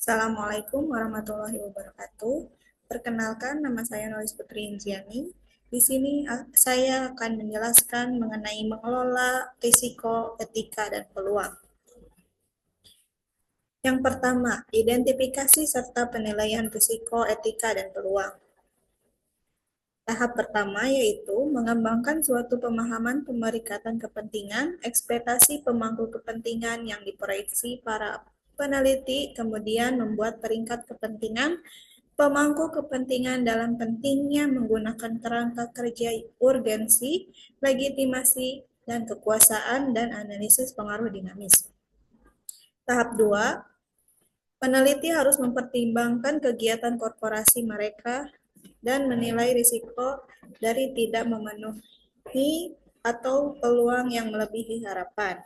Assalamualaikum warahmatullahi wabarakatuh. Perkenalkan, nama saya Nolis Putri Inziani. Di sini saya akan menjelaskan mengenai mengelola risiko, etika, dan peluang. Yang pertama, identifikasi serta penilaian risiko, etika, dan peluang. Tahap pertama yaitu mengembangkan suatu pemahaman pemerikatan kepentingan, ekspektasi pemangku kepentingan yang diproyeksi para peneliti, kemudian membuat peringkat kepentingan pemangku kepentingan dalam pentingnya menggunakan kerangka kerja urgensi, legitimasi, dan kekuasaan dan analisis pengaruh dinamis. Tahap 2, peneliti harus mempertimbangkan kegiatan korporasi mereka dan menilai risiko dari tidak memenuhi atau peluang yang melebihi harapan.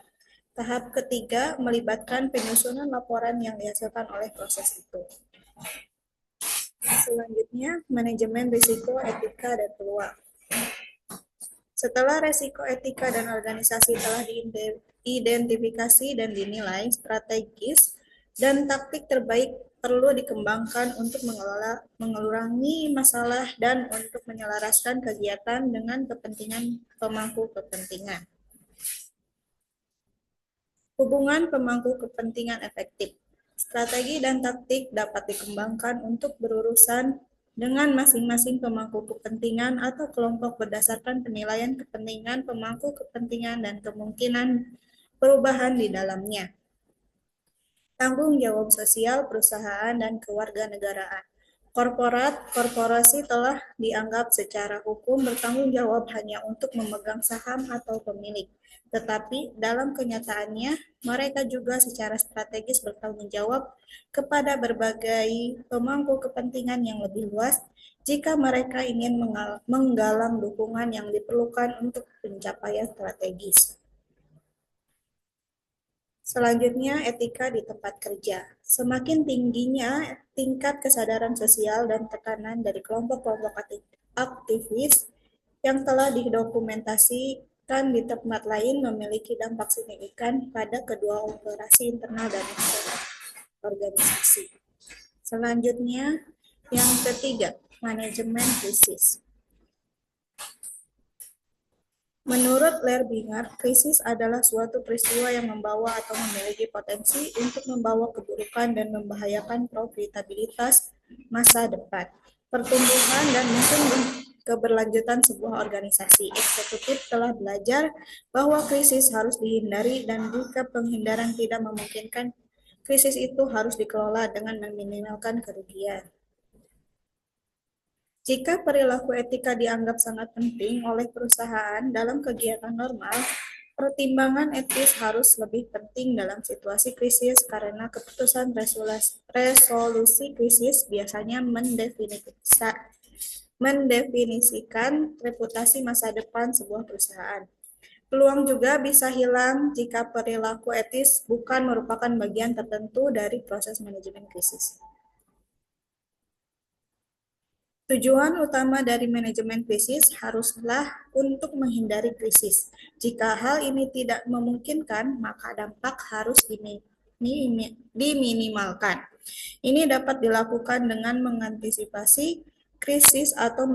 Tahap ketiga, melibatkan penyusunan laporan yang dihasilkan oleh proses itu. Selanjutnya, manajemen risiko, etika, dan peluang. Setelah risiko, etika, dan organisasi telah diidentifikasi dan dinilai, strategis dan taktik terbaik perlu dikembangkan untuk mengurangi masalah dan untuk menyelaraskan kegiatan dengan kepentingan pemangku kepentingan. Hubungan pemangku kepentingan efektif. Strategi dan taktik dapat dikembangkan untuk berurusan dengan masing-masing pemangku kepentingan atau kelompok berdasarkan penilaian kepentingan pemangku kepentingan dan kemungkinan perubahan di dalamnya. Tanggung jawab sosial perusahaan dan kewarganegaraan. Korporasi telah dianggap secara hukum bertanggung jawab hanya untuk memegang saham atau pemilik, tetapi dalam kenyataannya mereka juga secara strategis bertanggung jawab kepada berbagai pemangku kepentingan yang lebih luas jika mereka ingin menggalang dukungan yang diperlukan untuk pencapaian strategis. Selanjutnya, etika di tempat kerja. Semakin tingginya tingkat kesadaran sosial dan tekanan dari kelompok-kelompok aktivis yang telah didokumentasikan di tempat lain memiliki dampak signifikan pada kedua operasi internal dan eksternal organisasi. Selanjutnya, yang ketiga, manajemen krisis. Menurut Lerbinger, krisis adalah suatu peristiwa yang membawa atau memiliki potensi untuk membawa keburukan dan membahayakan profitabilitas masa depan, pertumbuhan, dan mungkin keberlanjutan sebuah organisasi. Eksekutif telah belajar bahwa krisis harus dihindari dan jika penghindaran tidak memungkinkan, krisis itu harus dikelola dengan meminimalkan kerugian. Jika perilaku etika dianggap sangat penting oleh perusahaan dalam kegiatan normal, pertimbangan etis harus lebih penting dalam situasi krisis karena keputusan resolusi krisis biasanya mendefinisikan reputasi masa depan sebuah perusahaan. Peluang juga bisa hilang jika perilaku etis bukan merupakan bagian tertentu dari proses manajemen krisis. Tujuan utama dari manajemen krisis haruslah untuk menghindari krisis. Jika hal ini tidak memungkinkan, maka dampak harus diminimalkan. Ini dapat dilakukan dengan mengantisipasi krisis atau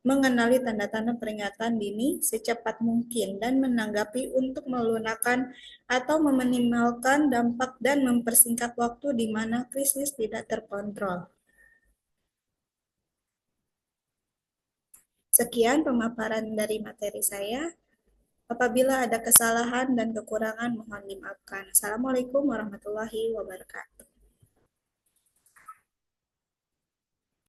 mengenali tanda-tanda peringatan dini secepat mungkin dan menanggapi untuk melunakkan atau meminimalkan dampak dan mempersingkat waktu di mana krisis tidak terkontrol. Sekian pemaparan dari materi saya. Apabila ada kesalahan dan kekurangan, mohon dimaafkan. Assalamualaikum warahmatullahi wabarakatuh.